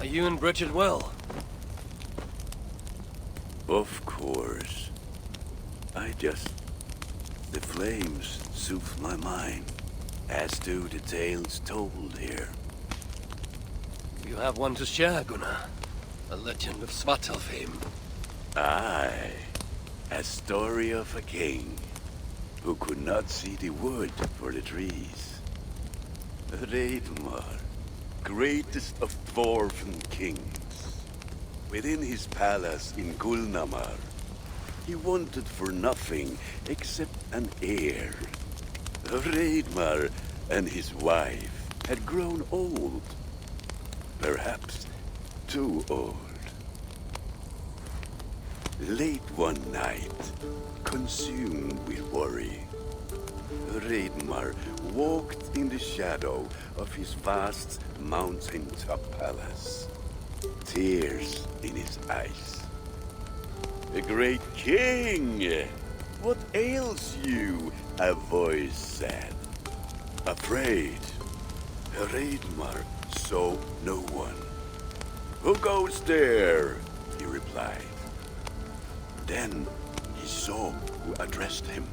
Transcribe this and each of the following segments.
you and Bridget well? Of course. The flames soothe my mind, as do the tales told here. You have one to share, Gunnar. A legend of Svartalfheim. Aye, a story of a king who could not see the wood for the trees. Reidmar, greatest of dwarven kings. Within his palace in Gulnamar, he wanted for nothing except an heir. Reidmar and his wife had grown old. Perhaps too old. Late one night, consumed with worry, Reidmar walked in the shadow of his vast mountaintop palace, tears in his eyes. "A great king! What ails you?" a voice said. Afraid, Reidmar saw no one. "Who goes there?" he replied. Then he saw who addressed him.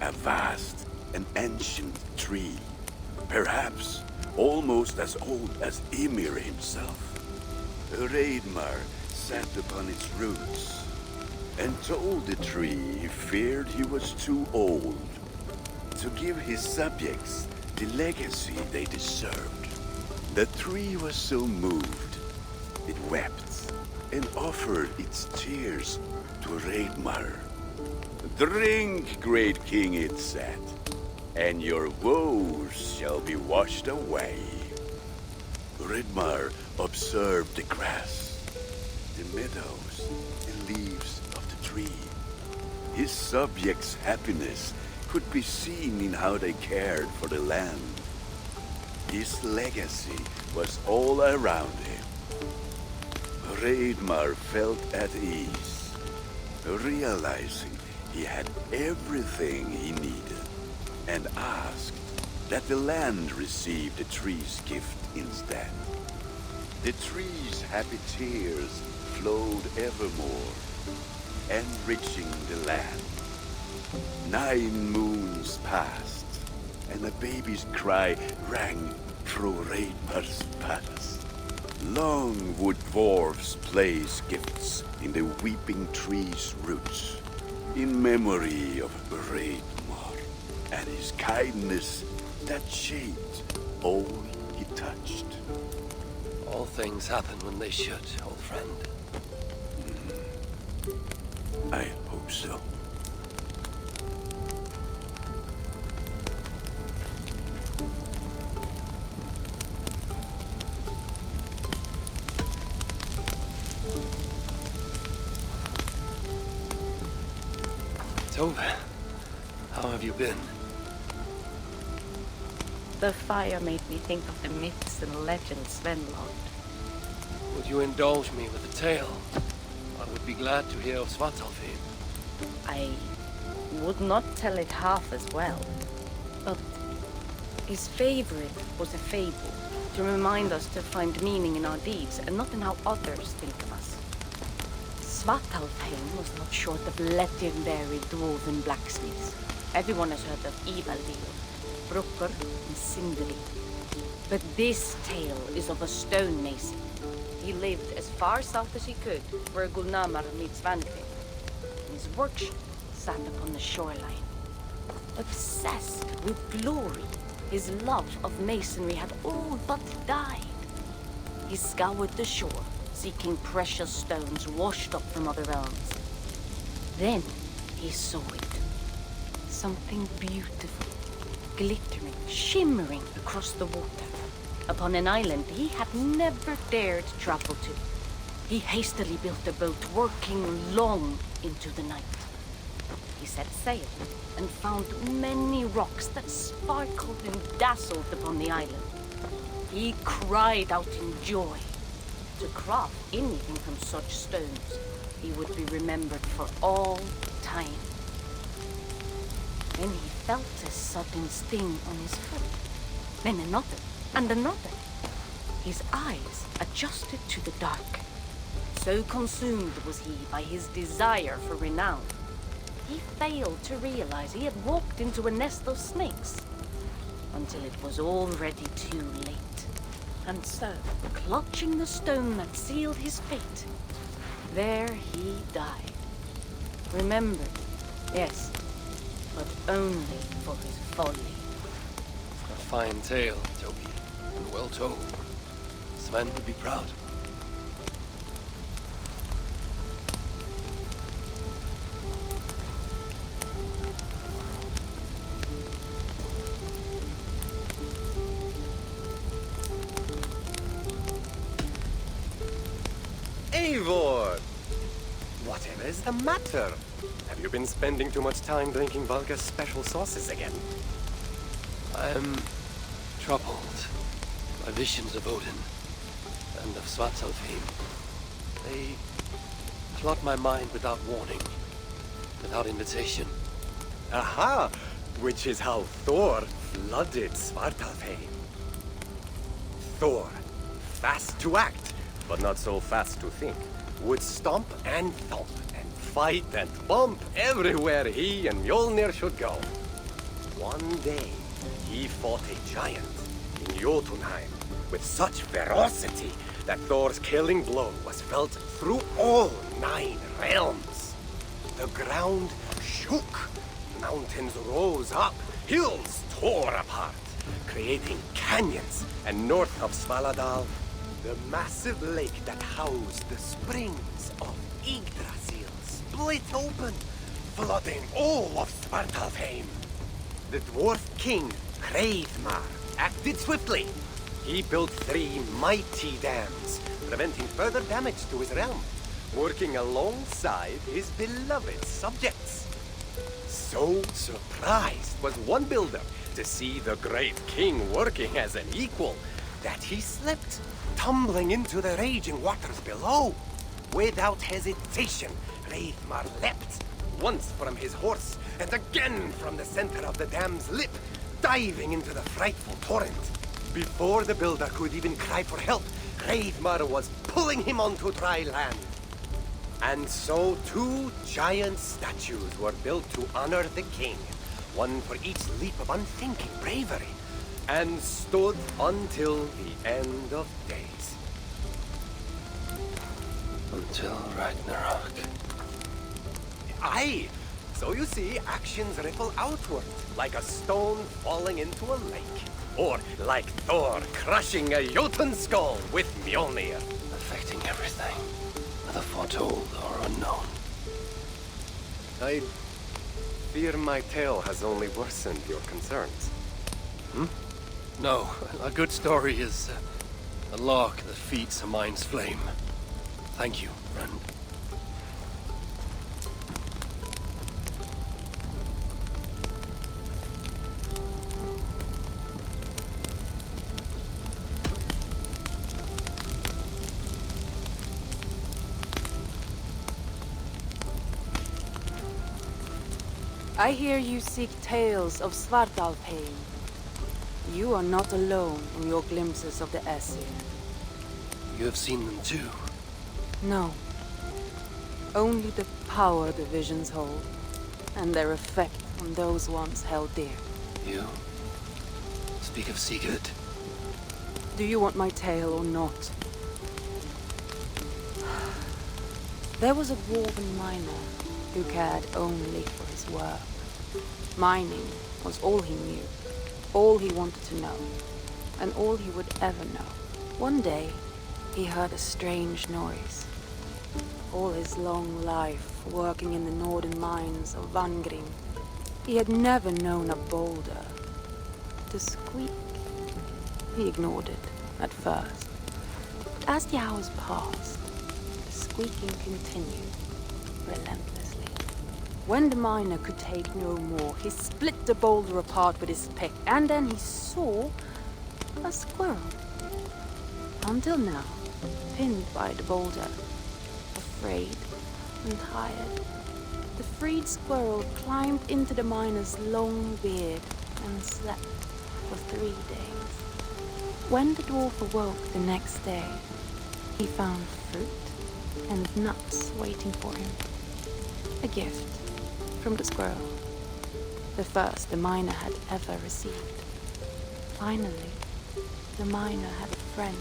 A vast and ancient tree, perhaps almost as old as Ymir himself. Reidmar sat upon its roots and told the tree he feared he was too old to give his subjects the legacy they deserved. The tree was so moved, it wept and offered its tears to Reidmar. "Drink, great king," it said, "and your woes shall be washed away." Reidmar observed the grass, the meadows, the leaves of the tree. His subjects' happiness could be seen in how they cared for the land. His legacy was all around him. Reidmar felt at ease, realizing he had everything he needed, and asked that the land receive the tree's gift instead. The tree's happy tears flowed evermore, enriching the land. 9 moons passed, and a baby's cry rang through Reidmar's palace. Long would dwarves place gifts in the weeping tree's roots, in memory of Reidmar and his kindness that shaped all he touched. All things happen when they should, old friend. I hope so. Tove, how have you been? The fire made me think of the myths and legends Sven loved. Would you indulge me with a tale? I would be glad to hear of Svartalfheim. I would not tell it half as well, but his favorite was a fable, to remind us to find meaning in our deeds and not in how others think of us. Svartalfheim was not short of legendary dwarven blacksmiths. Everyone has heard of Ivaldi, Brucker, and Sindri. But this tale is of a stonemason. He lived as far south as he could, where Gulnamar meets Svanvik. His workshop sat upon the shoreline. Obsessed with glory, his love of masonry had all but died. He scoured the shore, seeking precious stones washed up from other realms. Then he saw it. Something beautiful, glittering, shimmering across the water, upon an island he had never dared travel to. He hastily built a boat, working long into the night. He set sail and found many rocks that sparkled and dazzled upon the island. He cried out in joy. To craft anything from such stones, he would be remembered for all time. Then he felt a sudden sting on his foot, then another, and another. His eyes adjusted to the dark. So consumed was he by his desire for renown, he failed to realize he had walked into a nest of snakes, until it was already too late. And so, clutching the stone that sealed his fate, there he died. Remembered, yes, but only for his folly. A fine tale, Toby, and well told. Sven would be proud. Eivor! Whatever is the matter? Have you been spending too much time drinking Valka's special sauces again? I am troubled by visions of Odin and of Svartalfheim. They flood my mind without warning, without invitation. Aha! Which is how Thor flooded Svartalfheim. Thor, fast to act, but not so fast to think, would stomp and thump and fight and bump everywhere he and Mjolnir should go. One day, he fought a giant in Jotunheim with such ferocity that Thor's killing blow was felt through all 9 realms. The ground shook, mountains rose up, hills tore apart, creating canyons, and north of Svaladal, the massive lake that housed the springs of Yggdrasil split open, flooding all of Svartalfheim. The dwarf king, Hreidmar, acted swiftly. He built 3 mighty dams, preventing further damage to his realm, working alongside his beloved subjects. So surprised was one builder to see the great king working as an equal that he slipped, tumbling into the raging waters below. Without hesitation, Hreidmar leapt, once from his horse and again from the center of the dam's lip, diving into the frightful torrent. Before the builder could even cry for help, Hreidmar was pulling him onto dry land. And so 2 giant statues were built to honor the king, one for each leap of unthinking bravery, and stood until the end of days. Until Ragnarok. Aye! So you see, actions ripple outward, like a stone falling into a lake. Or like Thor crushing a Jotun skull with Mjolnir. Affecting everything, whether foretold or unknown. I fear my tale has only worsened your concerns. No, a good story is a lark that feeds a mind's flame. Thank you, friend. I hear you seek tales of Svartalfheim. You are not alone in your glimpses of the Aesir. You have seen them too. No. Only the power the visions hold, and their effect on those once held dear. You speak of Sigurd. Do you want my tale or not? There was a dwarven miner who cared only for his work. Mining was all he knew, all he wanted to know, and all he would ever know. One day, he heard a strange noise. All his long life, working in the northern mines of Vangrim, he had never known a boulder to squeak. He ignored it at first. But as the hours passed, the squeaking continued relentlessly. When the miner could take no more, he split the boulder apart with his pick, and then he saw a squirrel. Until now, pinned by the boulder, afraid and tired, the freed squirrel climbed into the miner's long beard and slept for 3 days. When the dwarf awoke the next day, he found fruit and nuts waiting for him. A gift from the squirrel, the first the miner had ever received. Finally, the miner had a friend.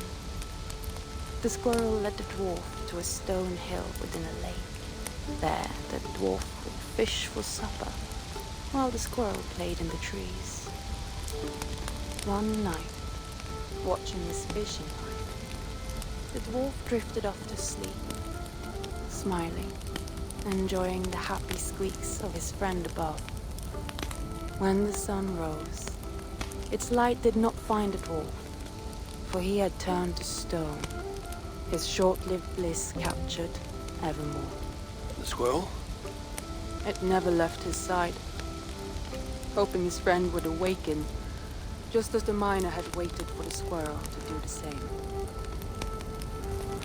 The squirrel led the dwarf to a stone hill within a lake. There, the dwarf would fish for supper, while the squirrel played in the trees. One night, watching his fishing line, the dwarf drifted off to sleep, smiling, enjoying the happy squeaks of his friend above. When the sun rose, its light did not find the dwarf, for he had turned to stone, his short-lived bliss captured evermore. The squirrel? It never left his side, hoping his friend would awaken, just as the miner had waited for the squirrel to do the same.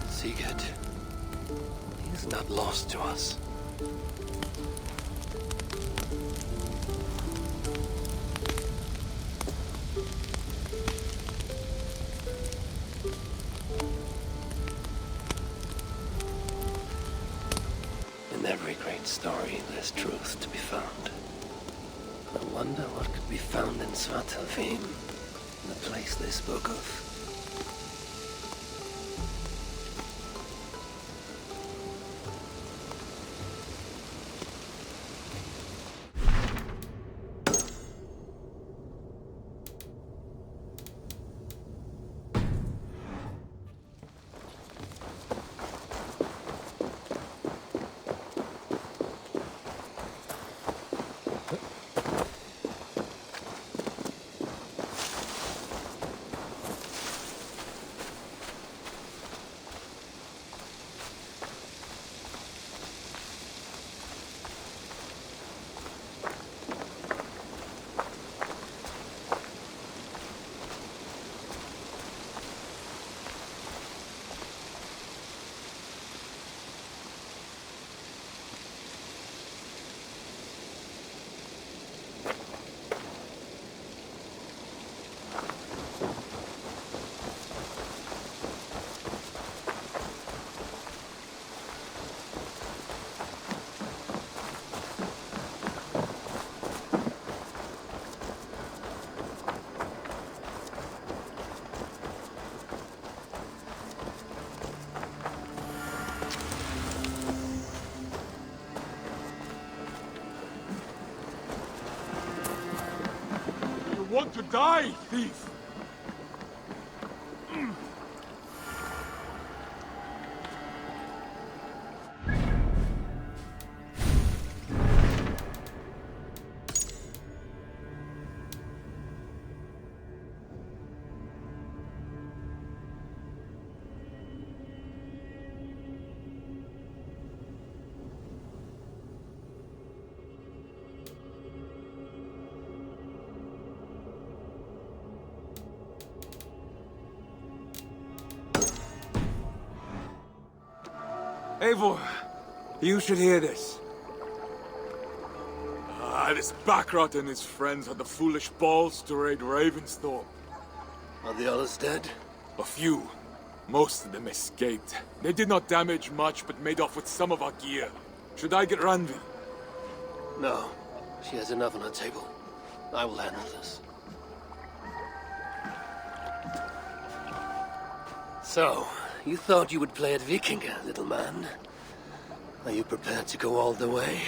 Sigurd. He's not lost to us. In every great story, there's truth to be found. I wonder what could be found in Svartalfheim, the place they spoke of. Want to die, thief! Eivor, you should hear this. This Backrot and his friends had the foolish balls to raid Ravensthorpe. Are the others dead? A few. Most of them escaped. They did not damage much, but made off with some of our gear. Should I get Randvi? No. She has enough on her table. I will handle this. So, you thought you would play at Vikinga, little man? Are you prepared to go all the way?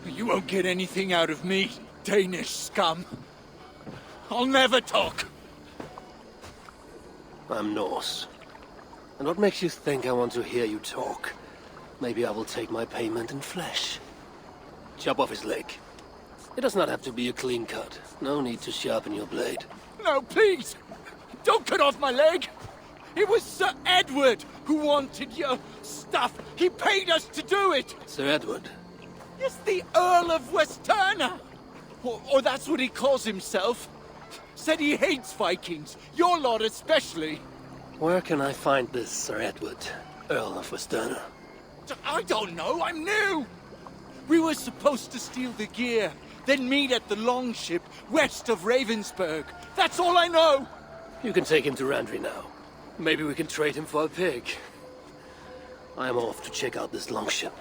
You won't get anything out of me, Danish scum. I'll never talk. I'm Norse. And what makes you think I want to hear you talk? Maybe I will take my payment in flesh. Chop off his leg. It does not have to be a clean cut. No need to sharpen your blade. No, please! Don't cut off my leg! It was Sir Edward who wanted your stuff. He paid us to do it! Sir Edward? Yes, the Earl of Westerna! Or that's what he calls himself. Said he hates Vikings, your lot especially. Where can I find this Sir Edward, Earl of Westerna? I don't know, I'm new! We were supposed to steal the gear, then meet at the longship west of Ravensburg. That's all I know! You can take him to Randry now. Maybe we can trade him for a pig. I am off to check out this longship.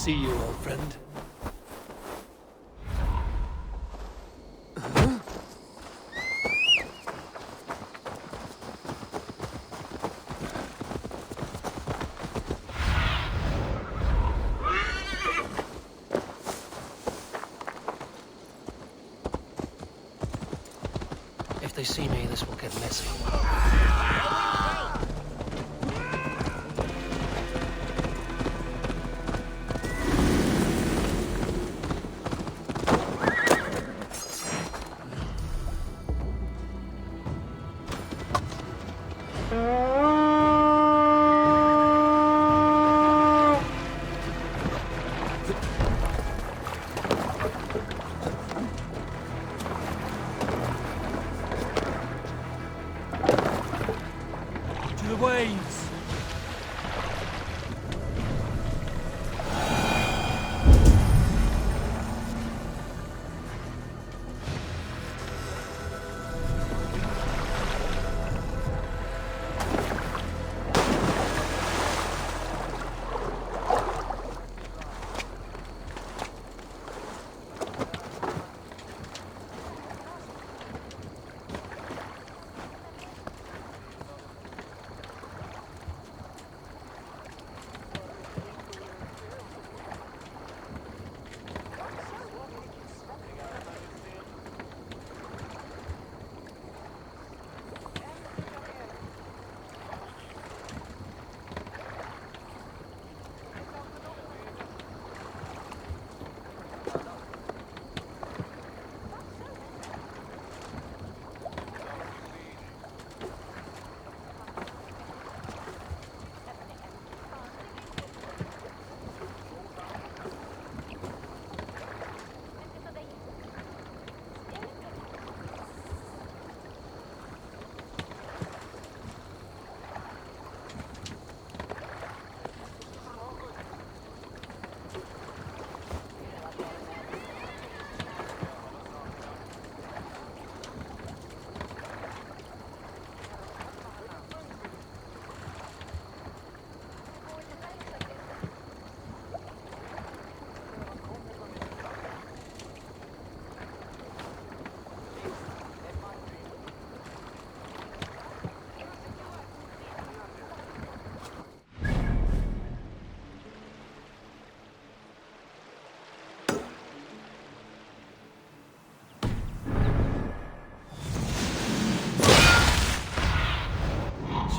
see you, old friend. If they see me, this will get messy. To the waves!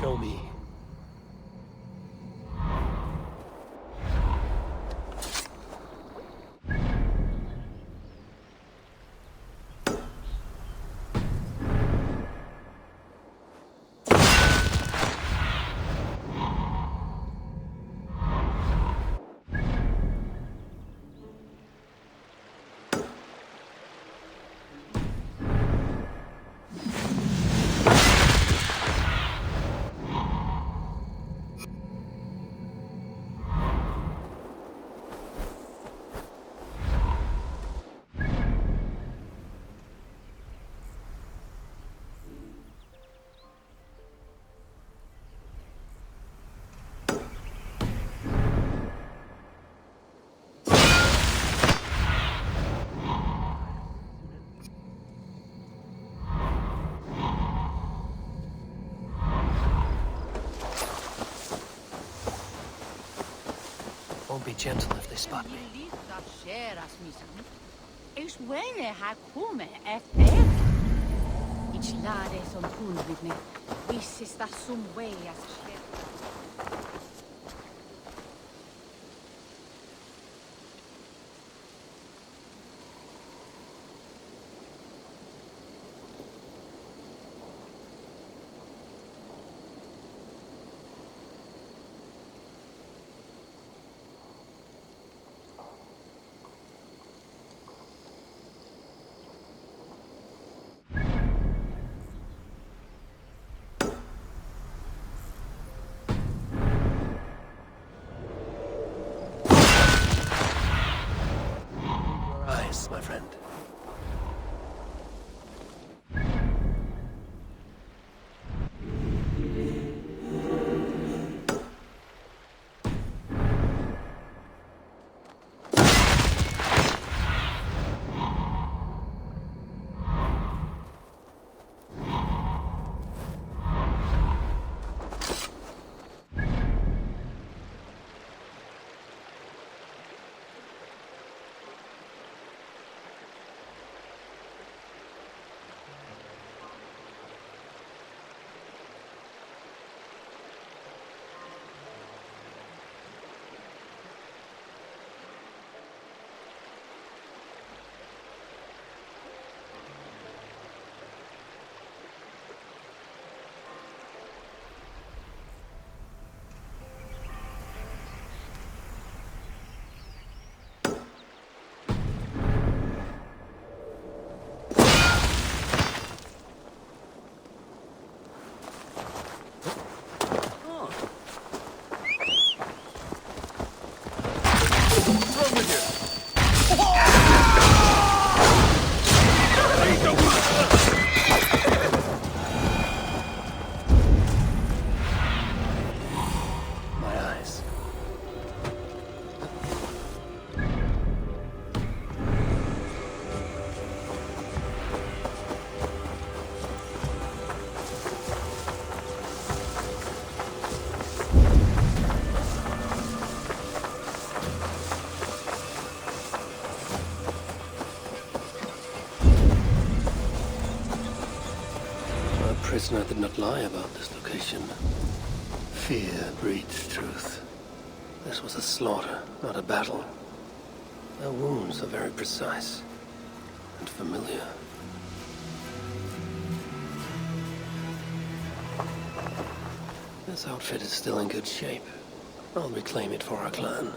Show me. Won't be gentle if they spot me. listener did not lie about this location. Fear breeds truth. This was a slaughter, not a battle. Their wounds are very precise and familiar. This outfit is still in good shape. I'll reclaim it for our clan.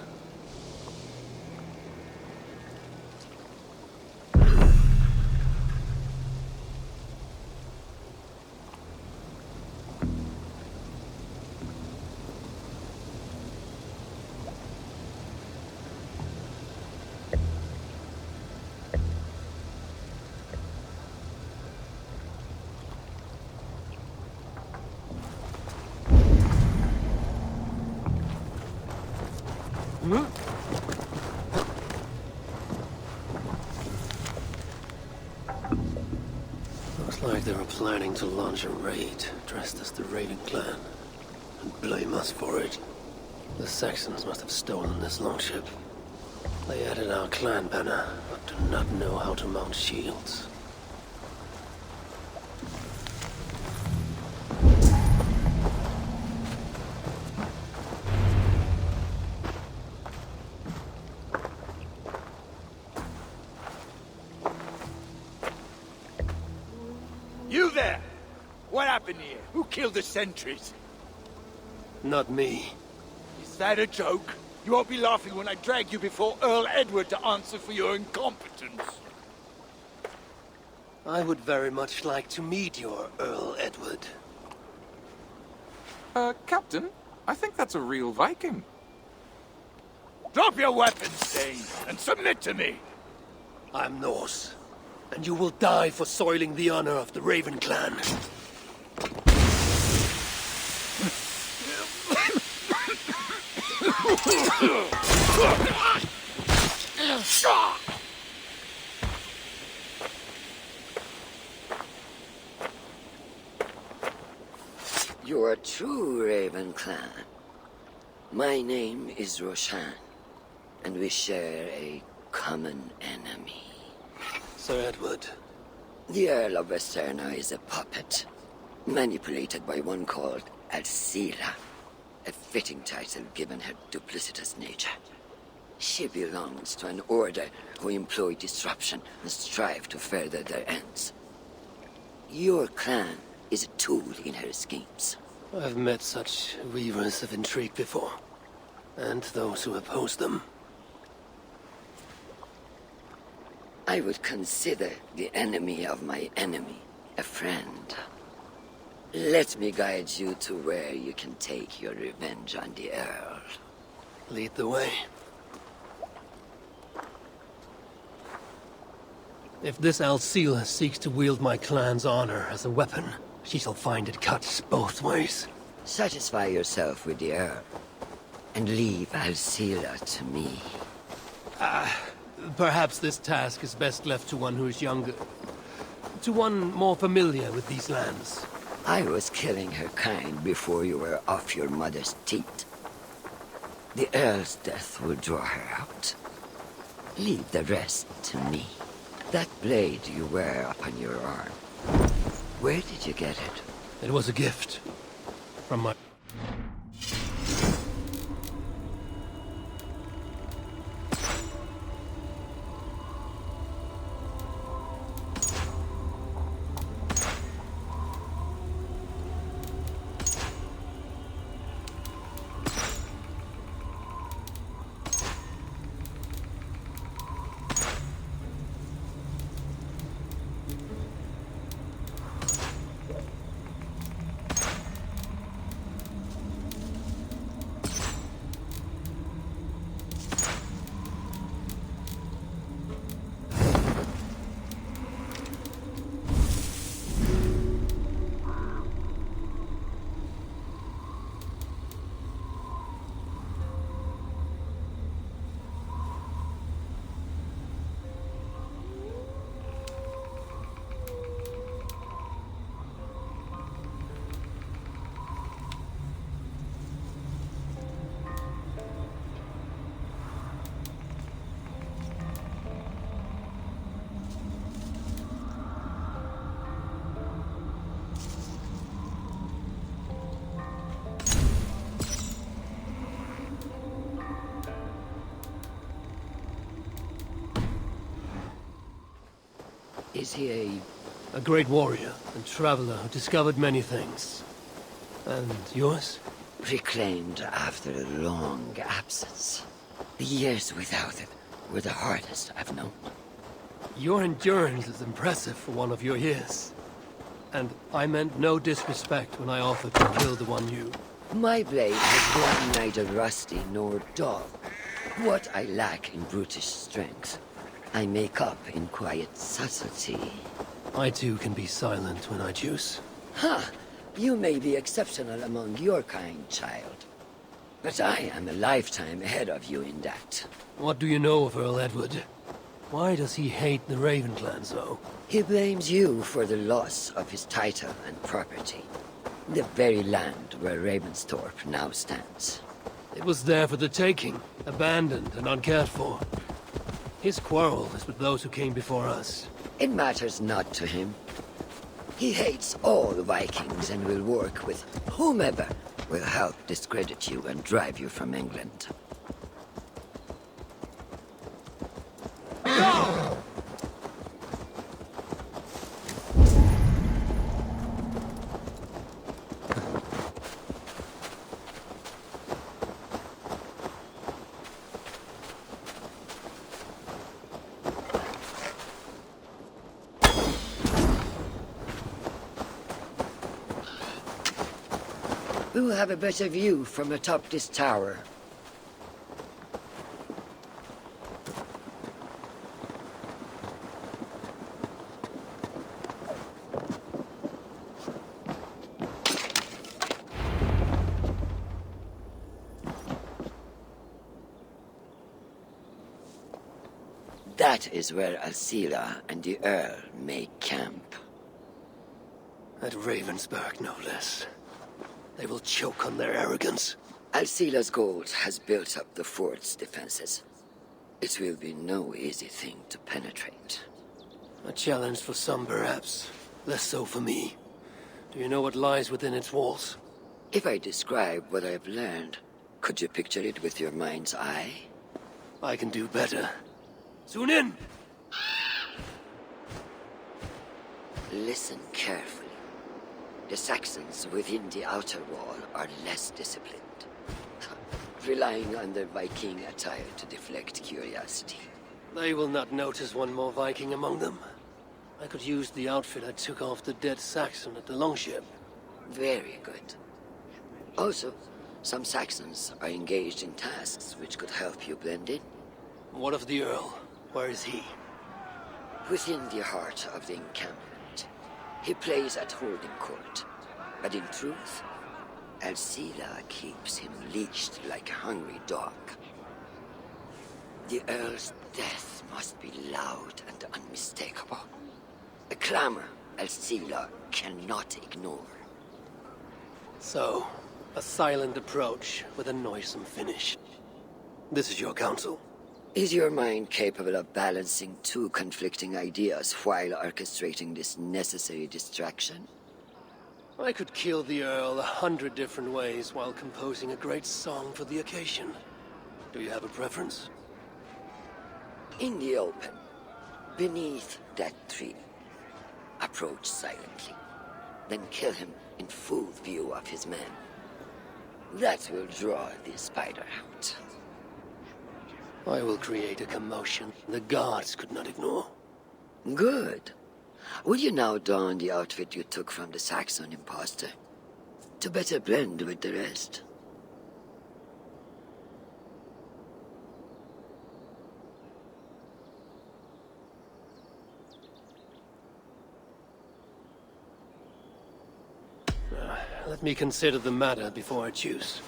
Looks like they were planning to launch a raid, dressed as the Raven clan, and blame us for it. The Saxons must have stolen this longship. They added our clan banner, but do not know how to mount shields. You there! What happened here? Who killed the sentries? Not me. Is that a joke? You won't be laughing when I drag you before Earl Edward to answer for your incompetence. I would very much like to meet your Earl Edward. Captain, I think that's a real Viking. Drop your weapons, Thane, and submit to me! I'm Norse, and you will die for soiling the honor of the Raven clan. You are true, Raven clan. My name is Roshan, and we share a common enemy. Sir Edward, The Earl of Westerna is a puppet, manipulated by one called Alcira, a fitting title given her duplicitous nature. She belongs to an order who employ disruption and strive to further their ends. Your clan is a tool in her schemes. I've met such weavers of intrigue before, and those who oppose them. I would consider the enemy of my enemy a friend. Let me guide you to where you can take your revenge on the Earl. Lead the way. If this Alcila seeks to wield my clan's honor as a weapon, she shall find it cuts both ways. Satisfy yourself with the Earl, and leave Alcila to me. Perhaps this task is best left to one who is younger. To one more familiar with these lands. I was killing her kind before you were off your mother's teat. The Earl's death will draw her out. Leave the rest to me. That blade you wear upon your arm, where did you get it? It was a gift from my... Is he A great warrior and traveler who discovered many things. And yours? reclaimed after a long absence? The years without it were the hardest I've known. Your endurance is impressive for one of your years. And I meant no disrespect when I offered to kill the one you... My blade has been neither rusty nor dull. What I lack in brutish strength, I make up in quiet subtlety. I too can be silent when I choose. Ha! You may be exceptional among your kind, child. But I am a lifetime ahead of you in that. What do you know of Earl Edward? Why does he hate the Raven clan so? He blames you for the loss of his title and property. The very land where Ravensthorpe now stands. It was there for the taking, abandoned and uncared for. His quarrel is with those who came before us. It matters not to him. He hates all Vikings and will work with whomever will help discredit you and drive you from England. We will have a better view from atop this tower. That is where Alcila and the Earl make camp. At Ravensburg, no less. They will choke on their arrogance. Alcila's gold has built up the fort's defenses. It will be no easy thing to penetrate. A challenge for some, perhaps. Less so for me. Do you know what lies within its walls? If I describe what I've learned, could you picture it with your mind's eye? I can do better. Soon in! Listen carefully. The Saxons within the outer wall are less disciplined, relying on their Viking attire to deflect curiosity. They will not notice one more Viking among them. I could use the outfit I took off the dead Saxon at the Longship. Very good. Also, some Saxons are engaged in tasks which could help you blend in. What of the Earl? Where is he? Within the heart of the encampment. He plays at holding court, but in truth, Alcila keeps him leashed like a hungry dog. The Earl's death must be loud and unmistakable. A clamor Alcila cannot ignore. So, a silent approach with a noisome finish. This is your counsel. Is your mind capable of balancing two conflicting ideas while orchestrating this necessary distraction? I could kill the Earl 100 different ways while composing a great song for the occasion. Do you have a preference? In the open, beneath that tree. Approach silently, then kill him in full view of his men. That will draw the spider out. I will create a commotion the guards could not ignore. Good. Will you now don the outfit you took from the Saxon imposter? To better blend with the rest. Let me consider the matter before I choose.